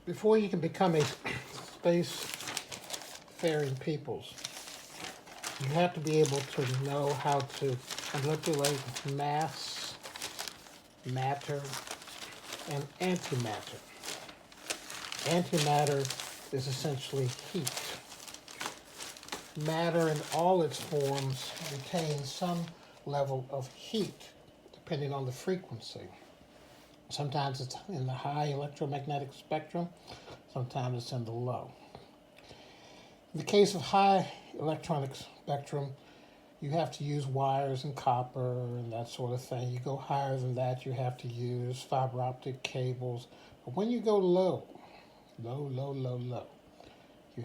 Before you can become a space-faring peoples, you have to be able to know how to manipulate mass, matter, and antimatter. Antimatter is essentially heat. Matter in all its forms retains some level of heat, depending on the frequency. Sometimes it's in the high electromagnetic spectrum, sometimes it's in the low. In the case of high electronic spectrum, you have to use wires and copper and that sort of thing. You go higher than that, you have to use fiber optic cables. But when you go low, you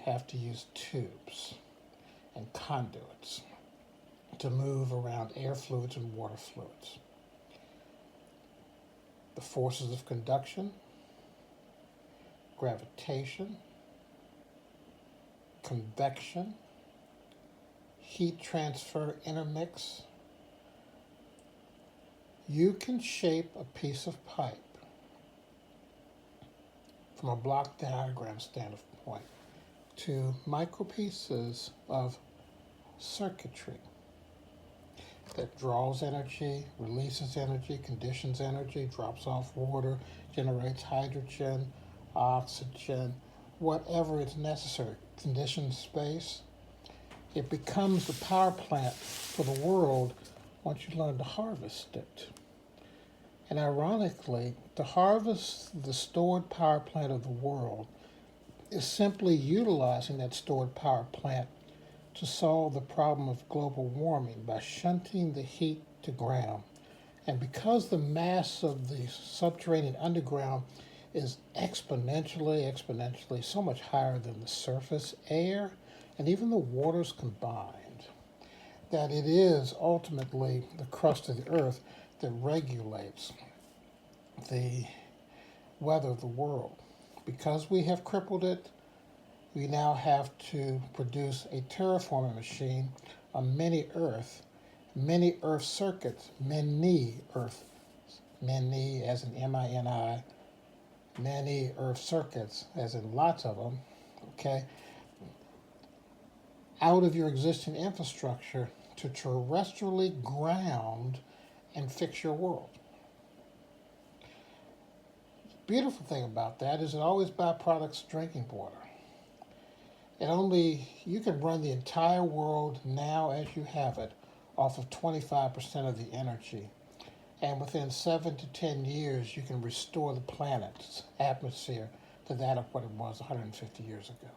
have to use tubes and conduits to move around air fluids and water fluids. The forces of conduction, gravitation, convection, heat transfer intermix. You can shape a piece of pipe from a block diagram standpoint to micropieces of circuitry that draws energy, releases energy, conditions energy, drops off water, generates hydrogen, oxygen, whatever is necessary, conditions space. It becomes the power plant for the world once you learn to harvest it. And ironically, to harvest the stored power plant of the world is simply utilizing that stored power plant to solve the problem of global warming by shunting the heat to ground. And because the mass of the subterranean underground is exponentially so much higher than the surface air and even the waters combined, that it is ultimately the crust of the earth that regulates the weather of the world. Because we have crippled it, we now have to produce a terraforming machine on many Earth circuits, many as in M-I-N-I, many Earth circuits, as in lots of them, okay, out of your existing infrastructure to terrestrially ground and fix your world. The beautiful thing about that is it always byproducts drinking water. You can run the entire world now as you have it off of 25% of the energy. And within 7 to 10 years, you can restore the planet's atmosphere to that of what it was 150 years ago.